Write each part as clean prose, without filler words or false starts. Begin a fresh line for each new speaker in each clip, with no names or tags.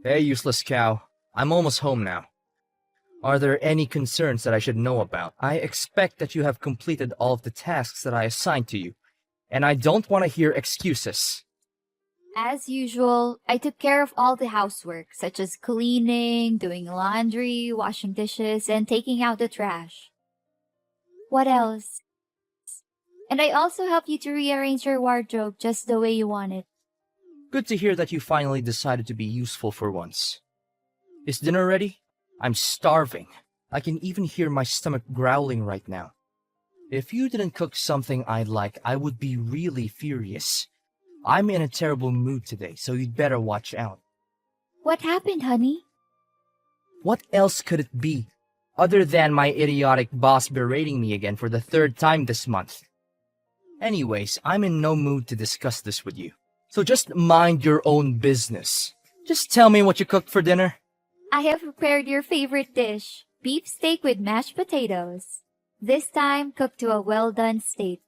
Hey, useless cow. I'm almost home now. Are there any concerns that I should know about? I expect that you have completed all of the tasks that I assigned to you, and I don't want to hear excuses.
As usual, I took care of all the housework, such as cleaning, doing laundry, washing dishes, and taking out the trash. What else? And I also helped you to rearrange your wardrobe just the way you want it.
Good to hear that you finally decided to be useful for once. Is dinner ready? I'm starving. I can even hear my stomach growling right now. If you didn't cook something I like, I would be really furious. I'm in a terrible mood today, so you'd better watch out.
What happened, honey?
What else could it be, other than my idiotic boss berating me again for the third time this month? Anyways, I'm in no mood to discuss this with you. So just mind your own business. Just tell me what you cooked for dinner.
I have prepared your favorite dish, beef steak with mashed potatoes. This time cooked to a well-done state.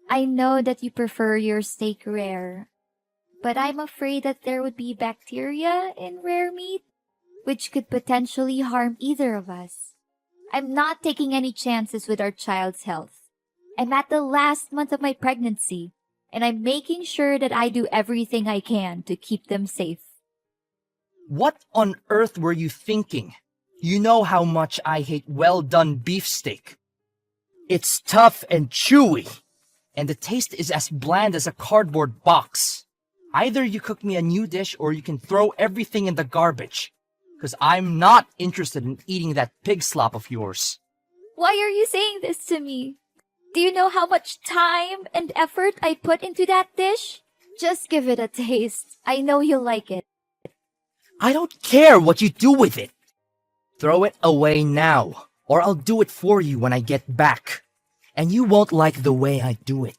I know that you prefer your steak rare, but I'm afraid that there would be bacteria in rare meat, which could potentially harm either of us. I'm not taking any chances with our child's health. I'm at the last month of my pregnancy, and I'm making sure that I do everything I can to keep them safe.
What on earth were you thinking? You know how much I hate well-done beefsteak. It's tough and chewy, and the taste is as bland as a cardboard box. Either you cook me a new dish or you can throw everything in the garbage, because I'm not interested in eating that pig slop of yours.
Why are you saying this to me? Do you know how much time and effort I put into that dish? Just give it a taste. I know you'll like it.
I don't care what you do with it. Throw it away now, or I'll do it for you when I get back. And you won't like the way I do it.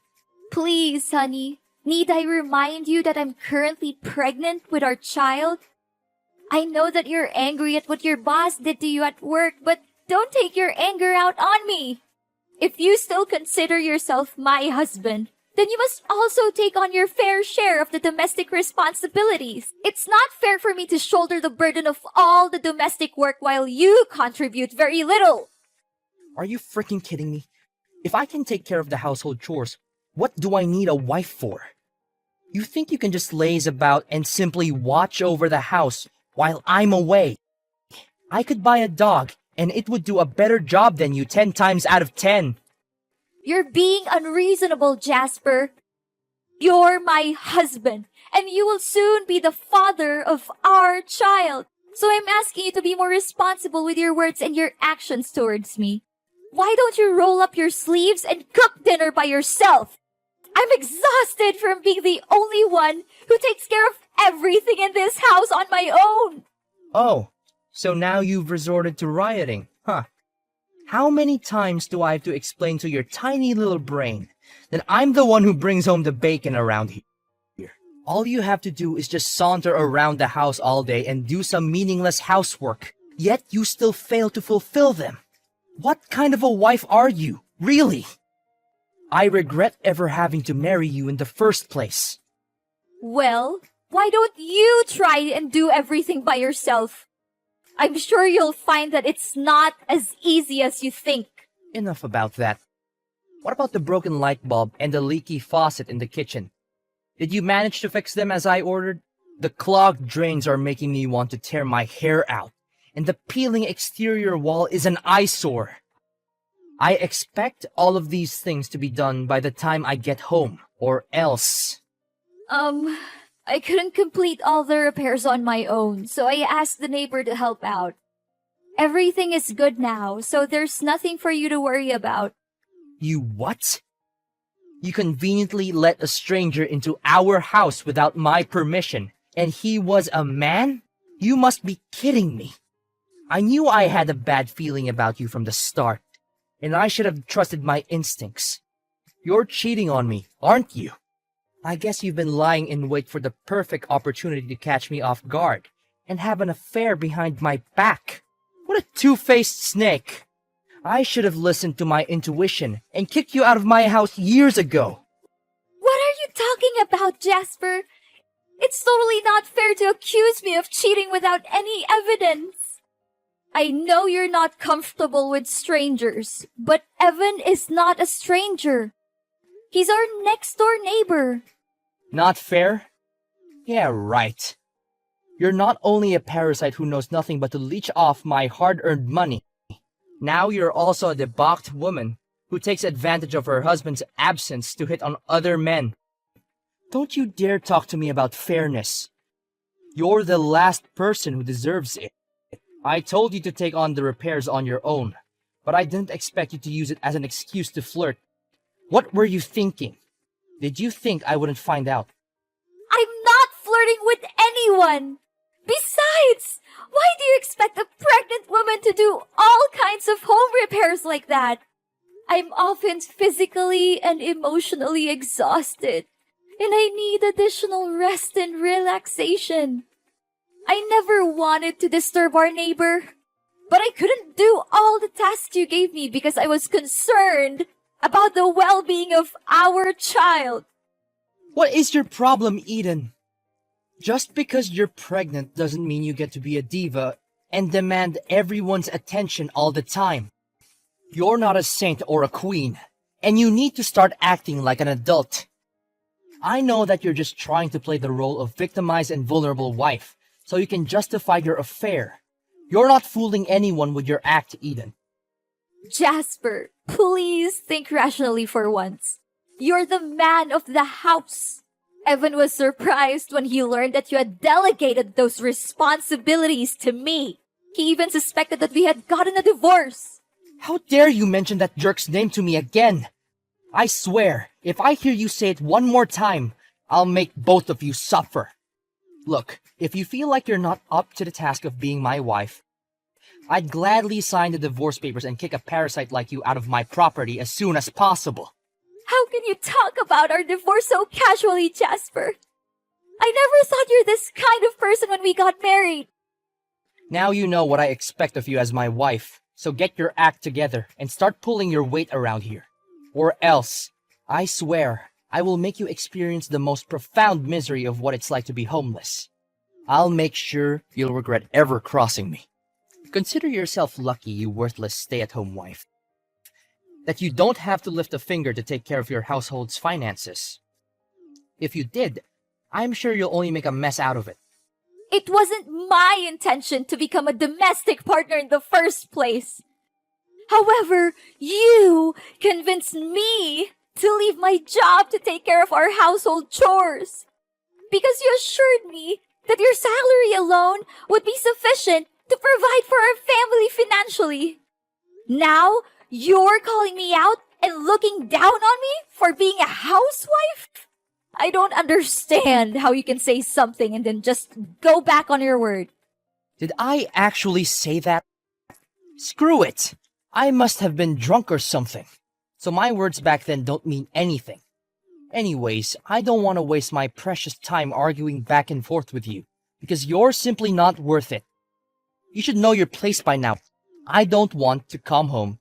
Please, honey. Need I remind you that I'm currently pregnant with our child? I know that you're angry at what your boss did to you at work, but don't take your anger out on me. If you still consider yourself my husband, then you must also take on your fair share of the domestic responsibilities. It's not fair for me to shoulder the burden of all the domestic work while you contribute very little.
Are you freaking kidding me? If I can take care of the household chores, what do I need a wife for? You think you can just laze about and simply watch over the house while I'm away? I could buy a dog, and it would do a better job than you 10 times out of 10.
You're being unreasonable, Jasper. You're my husband, and you will soon be the father of our child. So I'm asking you to be more responsible with your words and your actions towards me. Why don't you roll up your sleeves and cook dinner by yourself? I'm exhausted from being the only one who takes care of everything in this house on my own.
Oh, so now you've resorted to rioting, huh? How many times do I have to explain to your tiny little brain that I'm the one who brings home the bacon around here? All you have to do is just saunter around the house all day and do some meaningless housework, yet you still fail to fulfill them. What kind of a wife are you, really? I regret ever having to marry you in the first place.
Well, why don't you try and do everything by yourself? I'm sure you'll find that it's not as easy as you think.
Enough about that. What about the broken light bulb and the leaky faucet in the kitchen? Did you manage to fix them as I ordered? The clogged drains are making me want to tear my hair out, and the peeling exterior wall is an eyesore. I expect all of these things to be done by the time I get home, or else.
I couldn't complete all the repairs on my own, so I asked the neighbor to help out. Everything is good now, so there's nothing for you to worry about.
You what? You conveniently let a stranger into our house without my permission, and he was a man? You must be kidding me. I knew I had a bad feeling about you from the start, and I should have trusted my instincts. You're cheating on me, aren't you? I guess you've been lying in wait for the perfect opportunity to catch me off guard and have an affair behind my back. What a two-faced snake. I should have listened to my intuition and kicked you out of my house years ago.
What are you talking about, Jasper? It's totally not fair to accuse me of cheating without any evidence. I know you're not comfortable with strangers, but Evan is not a stranger. He's our next door neighbor.
Not fair? Yeah, right. You're not only a parasite who knows nothing but to leech off my hard-earned money. Now you're also a debauched woman who takes advantage of her husband's absence to hit on other men. Don't you dare talk to me about fairness. You're the last person who deserves it. I told you to take on the repairs on your own, but I didn't expect you to use it as an excuse to flirt. What were you thinking? Did you think I wouldn't find out?
I'm not flirting with anyone. Besides, why do you expect a pregnant woman to do all kinds of home repairs like that? I'm often physically and emotionally exhausted, and I need additional rest and relaxation. I never wanted to disturb our neighbor, but I couldn't do all the tasks you gave me because I was concerned about the well-being of our child.
What is your problem, Eden? Just because you're pregnant doesn't mean you get to be a diva and demand everyone's attention all the time. You're not a saint or a queen, and you need to start acting like an adult. I know that you're just trying to play the role of victimized and vulnerable wife, so you can justify your affair. You're not fooling anyone with your act, Eden.
Jasper, please think rationally for once. You're the man of the house. Evan was surprised when he learned that you had delegated those responsibilities to me. He even suspected that we had gotten a divorce.
How dare you mention that jerk's name to me again? I swear, if I hear you say it one more time, I'll make both of you suffer. Look, if you feel like you're not up to the task of being my wife, I'd gladly sign the divorce papers and kick a parasite like you out of my property as soon as possible.
How can you talk about our divorce so casually, Jasper? I never thought you're this kind of person when we got married.
Now you know what I expect of you as my wife, so get your act together and start pulling your weight around here. Or else, I swear, I will make you experience the most profound misery of what it's like to be homeless. I'll make sure you'll regret ever crossing me. Consider yourself lucky, you worthless stay-at-home wife, that you don't have to lift a finger to take care of your household's finances. If you did, I'm sure you'll only make a mess out of it.
It wasn't my intention to become a domestic partner in the first place. However, you convinced me to leave my job to take care of our household chores. Because you assured me that your salary alone would be sufficient to provide for our family financially. Now, you're calling me out and looking down on me for being a housewife? I don't understand how you can say something and then just go back on your word.
Did I actually say that? Screw it! I must have been drunk or something. So my words back then don't mean anything. Anyways, I don't want to waste my precious time arguing back and forth with you, because you're simply not worth it. You should know your place by now. I don't want to come home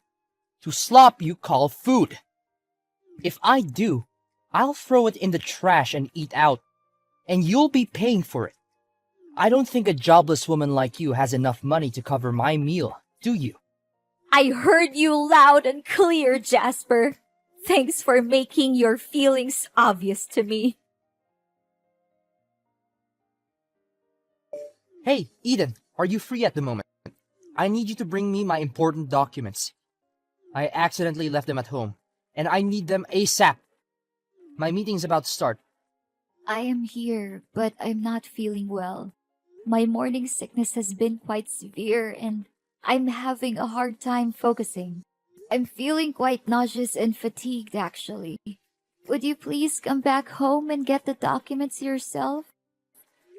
to slop you call food. If I do, I'll throw it in the trash and eat out, and you'll be paying for it. I don't think a jobless woman like you has enough money to cover my meal, do you?
I heard you loud and clear, Jasper. Thanks for making your feelings obvious to me.
Hey, Eden, are you free at the moment? I need you to bring me my important documents. I accidentally left them at home, and I need them ASAP. My meeting's about to start.
I am here, but I'm not feeling well. My morning sickness has been quite severe, and I'm having a hard time focusing. I'm feeling quite nauseous and fatigued, actually. Would you please come back home and get the documents yourself?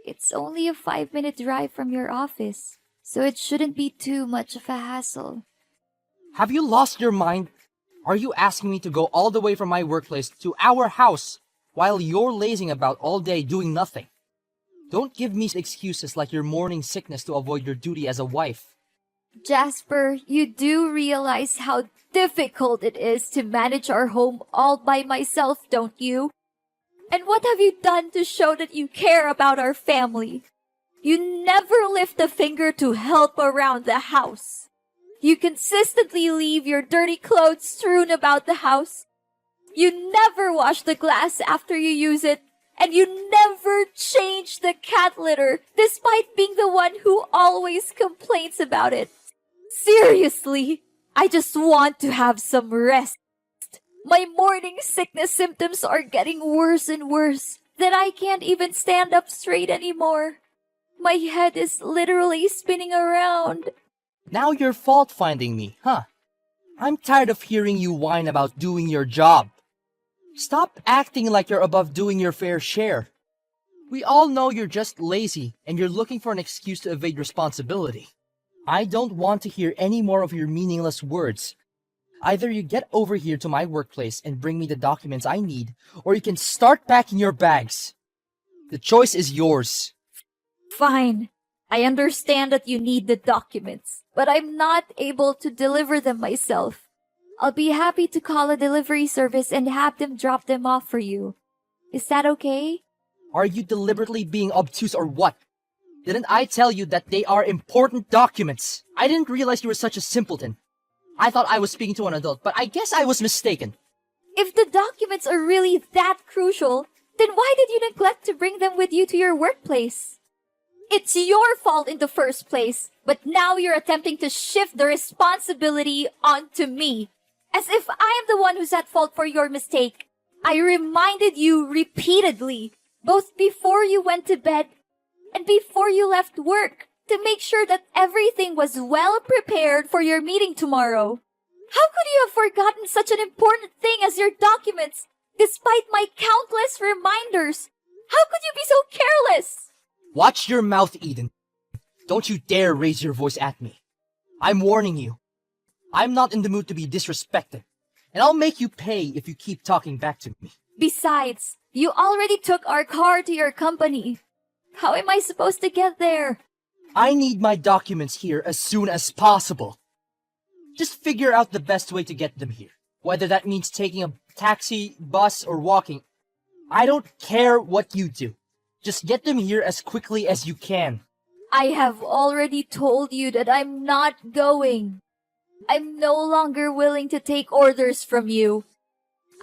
It's only a 5-minute drive from your office, so it shouldn't be too much of a hassle.
Have you lost your mind? Are you asking me to go all the way from my workplace to our house while you're lazing about all day doing nothing? Don't give me excuses like your morning sickness to avoid your duty as a wife.
Jasper, you do realize how difficult it is to manage our home all by myself, don't you? And what have you done to show that you care about our family? You never lift a finger to help around the house. You consistently leave your dirty clothes strewn about the house. You never wash the glass after you use it. And you never change the cat litter, despite being the one who always complains about it. Seriously, I just want to have some rest. My morning sickness symptoms are getting worse and worse, that I can't even stand up straight anymore. My head is literally spinning around.
Now you're fault-finding me, huh? I'm tired of hearing you whine about doing your job. Stop acting like you're above doing your fair share. We all know you're just lazy and you're looking for an excuse to evade responsibility. I don't want to hear any more of your meaningless words. Either you get over here to my workplace and bring me the documents I need, or you can start packing your bags. The choice is yours.
Fine. I understand that you need the documents, but I'm not able to deliver them myself. I'll be happy to call a delivery service and have them drop them off for you. Is that okay?
Are you deliberately being obtuse or what? Didn't I tell you that they are important documents? I didn't realize you were such a simpleton. I thought I was speaking to an adult, but I guess I was mistaken.
If the documents are really that crucial, then why did you neglect to bring them with you to your workplace? It's your fault in the first place, but now you're attempting to shift the responsibility onto me. As if I am the one who's at fault for your mistake. I reminded you repeatedly, both before you went to bed and before you left work, to make sure that everything was well prepared for your meeting tomorrow. How could you have forgotten such an important thing as your documents, despite my countless reminders? How could you be so careless?
Watch your mouth, Eden. Don't you dare raise your voice at me. I'm warning you. I'm not in the mood to be disrespected, and I'll make you pay if you keep talking back to me.
Besides, you already took our car to your company. How am I supposed to get there?
I need my documents here as soon as possible. Just figure out the best way to get them here. Whether that means taking a taxi, bus, or walking. I don't care what you do. Just get them here as quickly as you can.
I have already told you that I'm not going. I'm no longer willing to take orders from you.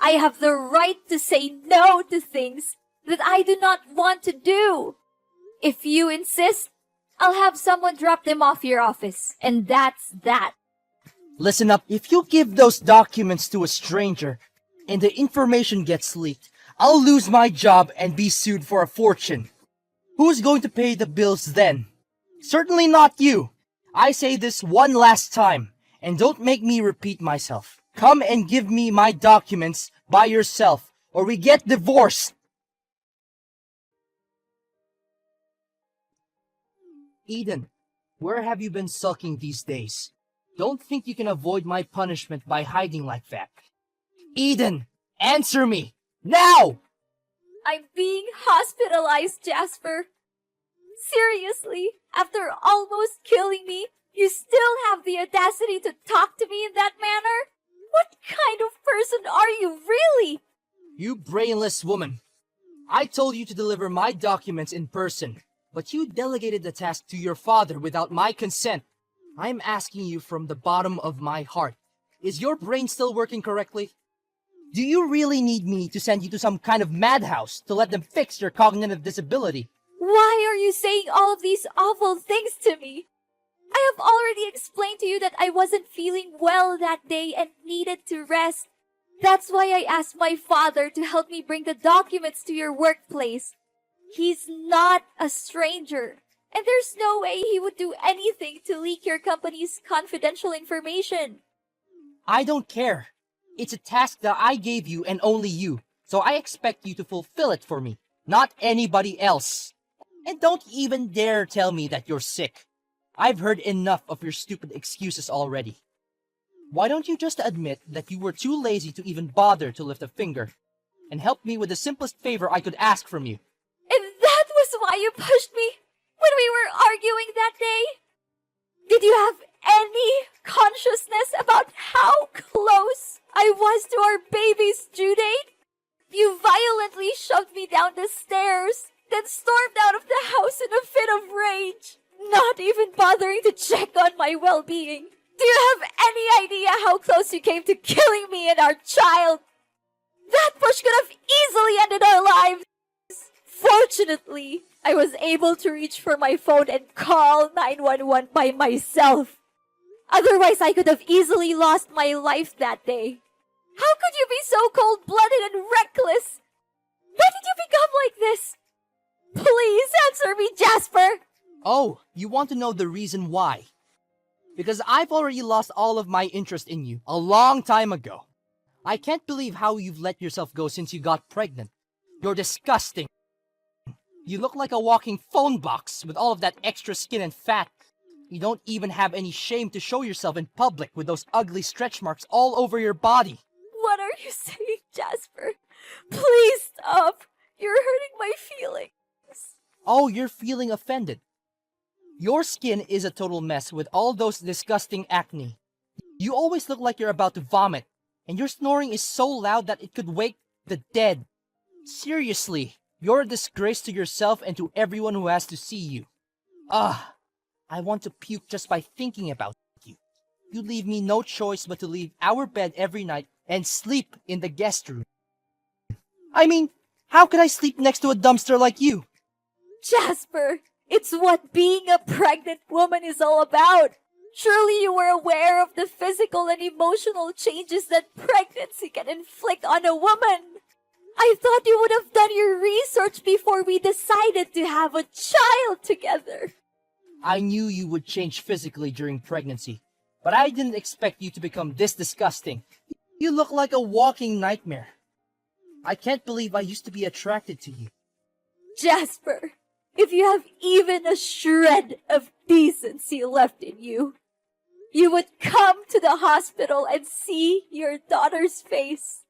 I have the right to say no to things that I do not want to do. If you insist, I'll have someone drop them off your office, and that's that.
Listen up, if you give those documents to a stranger and the information gets leaked, I'll lose my job and be sued for a fortune. Who's going to pay the bills then? Certainly not you. I say this one last time, and don't make me repeat myself. Come and give me my documents by yourself, or we get divorced. Eden, where have you been sulking these days? Don't think you can avoid my punishment by hiding like that. Eden, answer me! Now!
I'm being hospitalized, Jasper. Seriously, after almost killing me, you still have the audacity to talk to me in that manner? What kind of person are you, really?
You brainless woman. I told you to deliver my documents in person, but you delegated the task to your father without my consent. I'm asking you from the bottom of my heart. Is your brain still working correctly? Do you really need me to send you to some kind of madhouse to let them fix your cognitive disability?
Why are you saying all of these awful things to me? I have already explained to you that I wasn't feeling well that day and needed to rest. That's why I asked my father to help me bring the documents to your workplace. He's not a stranger, and there's no way he would do anything to leak your company's confidential information.
I don't care. It's a task that I gave you and only you, so I expect you to fulfill it for me, not anybody else. And don't even dare tell me that you're sick. I've heard enough of your stupid excuses already. Why don't you just admit that you were too lazy to even bother to lift a finger, and help me with the simplest favor I could ask from you?
And that was why you pushed me when we were arguing that day? Did you have any consciousness about how close I was to our baby's due date? You violently shoved me down the stairs, then stormed out of the house in a fit of rage, not even bothering to check on my well-being. Do you have any idea how close you came to killing me and our child? That push could have easily ended our lives. Fortunately, I was able to reach for my phone and call 911 by myself. Otherwise, I could have easily lost my life that day. How could you be so cold-blooded and reckless? When did you become like this? Please answer me, Jasper!
Oh, you want to know the reason why? Because I've already lost all of my interest in you a long time ago. I can't believe how you've let yourself go since you got pregnant. You're disgusting. You look like a walking phone box with all of that extra skin and fat. You don't even have any shame to show yourself in public with those ugly stretch marks all over your body.
What are you saying, Jasper? Please stop. You're hurting my feelings.
Oh, you're feeling offended. Your skin is a total mess with all those disgusting acne. You always look like you're about to vomit, and your snoring is so loud that it could wake the dead. Seriously, you're a disgrace to yourself and to everyone who has to see you. I want to puke just by thinking about you. You leave me no choice but to leave our bed every night and sleep in the guest room. I mean, how could I sleep next to a dumpster like you?
Jasper, it's what being a pregnant woman is all about. Surely you were aware of the physical and emotional changes that pregnancy can inflict on a woman. I thought you would have done your research before we decided to have a child together.
I knew you would change physically during pregnancy, but I didn't expect you to become this disgusting. You look like a walking nightmare. I can't believe I used to be attracted to you.
Jasper, if you have even a shred of decency left in you, you would come to the hospital and see your daughter's face.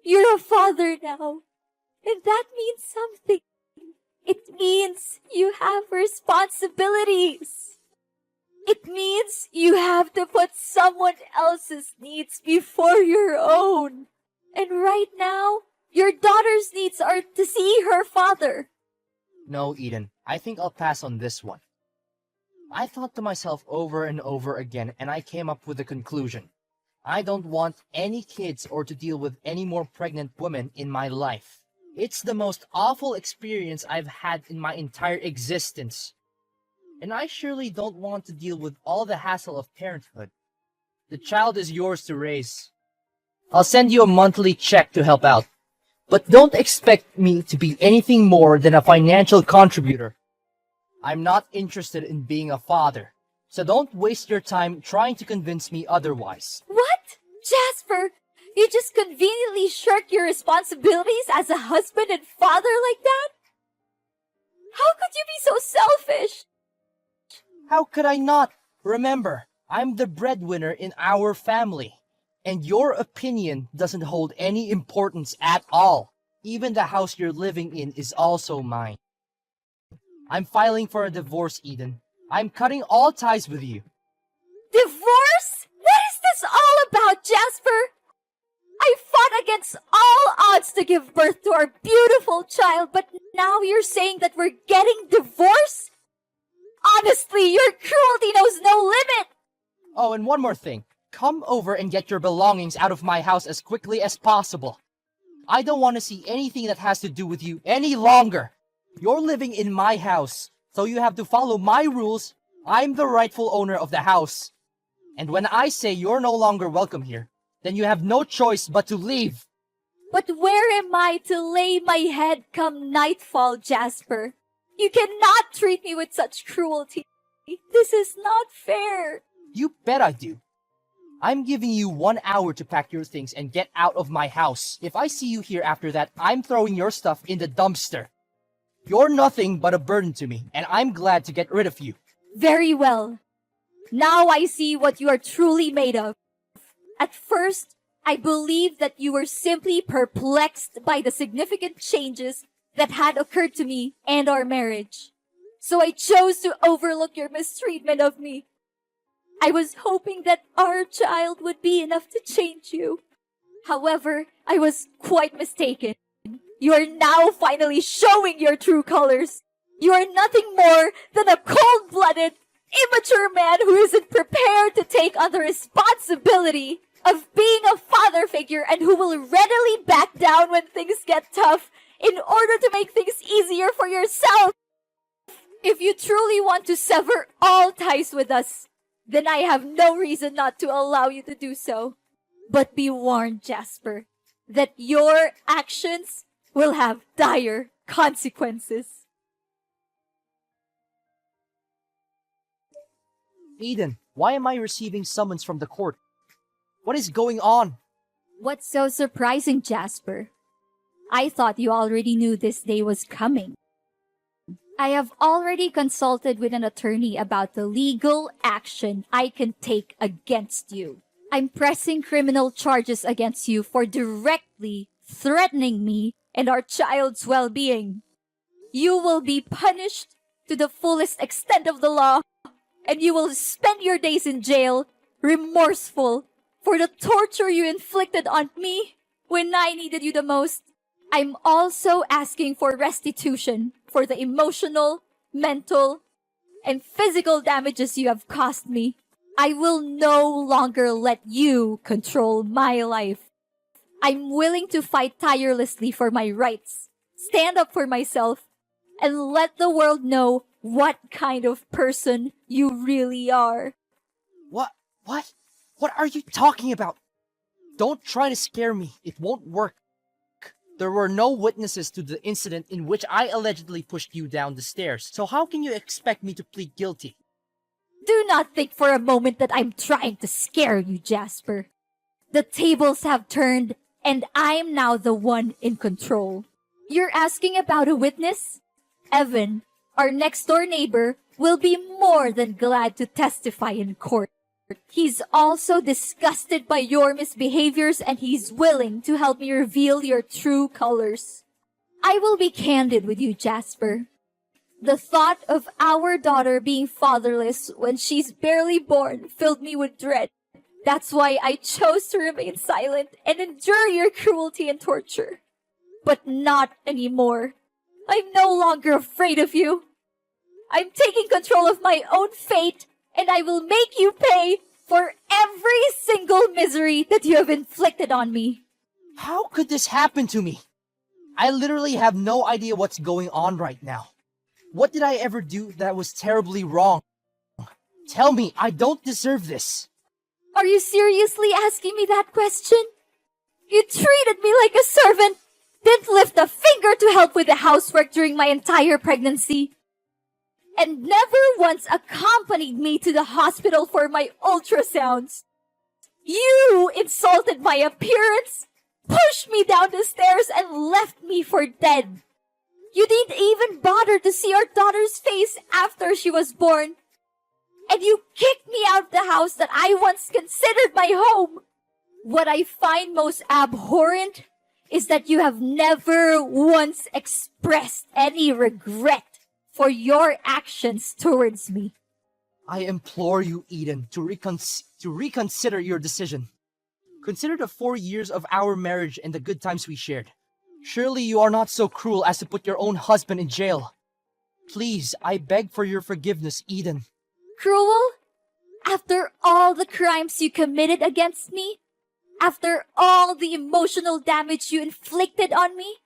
You're a father now, and that means something. It means you have responsibilities. It means you have to put someone else's needs before your own. And right now, your daughter's needs are to see her father.
No, Eden, I think I'll pass on this one. I thought to myself over and over again, and I came up with a conclusion. I don't want any kids or to deal with any more pregnant women in my life. It's the most awful experience I've had in my entire existence. And I surely don't want to deal with all the hassle of parenthood. The child is yours to raise. I'll send you a monthly check to help out. But don't expect me to be anything more than a financial contributor. I'm not interested in being a father, so don't waste your time trying to convince me otherwise.
What? Jasper, you just conveniently shirk your responsibilities as a husband and father like that? How could you be so selfish?
How could I not? Remember, I'm the breadwinner in our family, and your opinion doesn't hold any importance at all. Even the house you're living in is also mine. I'm filing for a divorce, Eden. I'm cutting all ties with you.
Divorce? What is this all about, Jasper? I fought against all odds to give birth to our beautiful child, but now you're saying that we're getting divorced? Honestly, your cruelty knows no limit!
Oh, and one more thing. Come over and get your belongings out of my house as quickly as possible. I don't want to see anything that has to do with you any longer. You're living in my house, so you have to follow my rules. I'm the rightful owner of the house. And when I say you're no longer welcome here, then you have no choice but to leave.
But where am I to lay my head come nightfall, Jasper? You cannot treat me with such cruelty. This is not fair.
You bet I do. I'm giving you 1 hour to pack your things and get out of my house. If I see you here after that, I'm throwing your stuff in the dumpster. You're nothing but a burden to me, and I'm glad to get rid of you.
Very well. Now I see what you are truly made of. At first, I believed that you were simply perplexed by the significant changes that had occurred to me and our marriage. So I chose to overlook your mistreatment of me. I was hoping that our child would be enough to change you. However, I was quite mistaken. You are now finally showing your true colors. You are nothing more than a cold-blooded, immature man who isn't prepared to take on the responsibility of being a father figure and who will readily back down when things get tough in order to make things easier for yourself. If you truly want to sever all ties with us, then I have no reason not to allow you to do so. But be warned, Jasper, that your actions will have dire consequences.
Eden, why am I receiving summons from the court? What is going on?
What's so surprising, Jasper? I thought you already knew this day was coming. I have already consulted with an attorney about the legal action I can take against you. I'm pressing criminal charges against you for directly threatening me and our child's well-being. You will be punished to the fullest extent of the law, and you will spend your days in jail, remorseful for the torture you inflicted on me when I needed you the most. I'm also asking for restitution for the emotional, mental, and physical damages you have caused me. I will no longer let you control my life. I'm willing to fight tirelessly for my rights, stand up for myself, and let the world know what kind of person you really are.
What? What are you talking about? Don't try to scare me. It won't work. There were no witnesses to the incident in which I allegedly pushed you down the stairs, so how can you expect me to plead guilty?
Do not think for a moment that I'm trying to scare you, Jasper. The tables have turned, and I'm now the one in control. You're asking about a witness? Evan, our next-door neighbor, will be more than glad to testify in court. He's also disgusted by your misbehaviors, and he's willing to help me reveal your true colors. I will be candid with you, Jasper. The thought of our daughter being fatherless when she's barely born filled me with dread. That's why I chose to remain silent and endure your cruelty and torture. But not anymore. I'm no longer afraid of you. I'm taking control of my own fate, and I will make you pay for every single misery that you have inflicted on me.
How could this happen to me? I literally have no idea what's going on right now. What did I ever do that was terribly wrong? Tell me, I don't deserve this.
Are you seriously asking me that question? You treated me like a servant, didn't lift a finger to help with the housework during my entire pregnancy, and never once accompanied me to the hospital for my ultrasounds. You insulted my appearance, pushed me down the stairs, and left me for dead. You didn't even bother to see our daughter's face after she was born. And you kicked me out of the house that I once considered my home. What I find most abhorrent is that you have never once expressed any regret for your actions towards me.
I implore you, Eden, to reconsider your decision. Consider the 4 years of our marriage and the good times we shared. Surely you are not so cruel as to put your own husband in jail. Please, I beg for your forgiveness, Eden.
Cruel? After all the crimes you committed against me? After all the emotional damage you inflicted on me?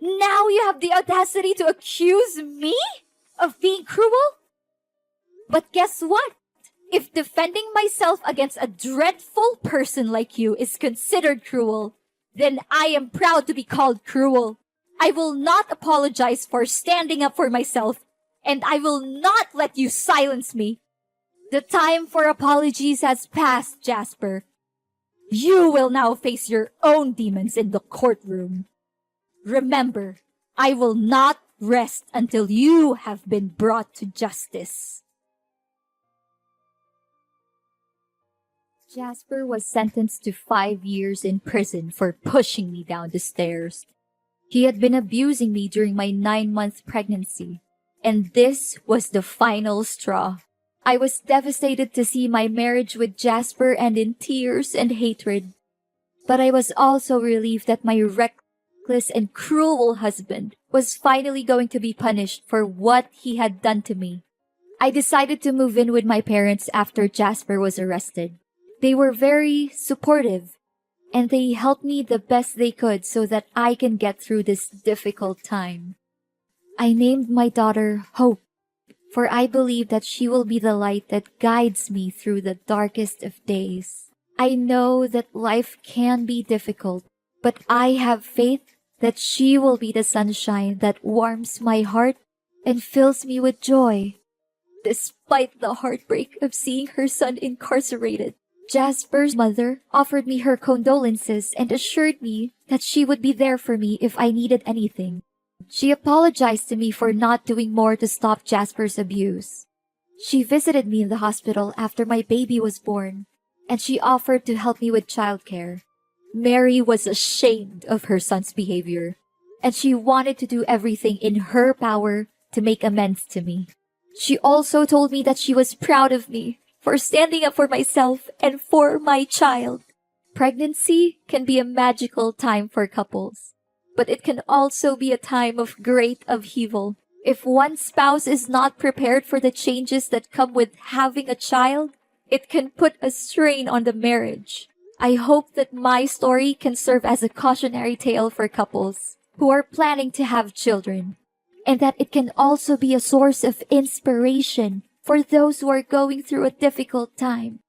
Now you have the audacity to accuse me of being cruel? But guess what? If defending myself against a dreadful person like you is considered cruel, then I am proud to be called cruel. I will not apologize for standing up for myself, and I will not let you silence me. The time for apologies has passed, Jasper. You will now face your own demons in the courtroom. Remember, I will not rest until you have been brought to justice. Jasper was sentenced to 5 years in prison for pushing me down the stairs. He had been abusing me during my 9-month pregnancy, and this was the final straw. I was devastated to see my marriage with Jasper end in tears and hatred, but I was also relieved that my reckless reckless and cruel husband was finally going to be punished for what he had done to me. I decided to move in with my parents after Jasper was arrested. They were very supportive, and they helped me the best they could so that I can get through this difficult time. I named my daughter Hope, for I believe that she will be the light that guides me through the darkest of days. I know that life can be difficult, but I have faith that she will be the sunshine that warms my heart and fills me with joy. Despite the heartbreak of seeing her son incarcerated, Jasper's mother offered me her condolences and assured me that she would be there for me if I needed anything. She apologized to me for not doing more to stop Jasper's abuse. She visited me in the hospital after my baby was born, and she offered to help me with childcare. Mary was ashamed of her son's behavior, and she wanted to do everything in her power to make amends to me. She also told me that she was proud of me for standing up for myself and for my child. Pregnancy can be a magical time for couples, but it can also be a time of great upheaval. If one spouse is not prepared for the changes that come with having a child, it can put a strain on the marriage. I hope that my story can serve as a cautionary tale for couples who are planning to have children, and that it can also be a source of inspiration for those who are going through a difficult time.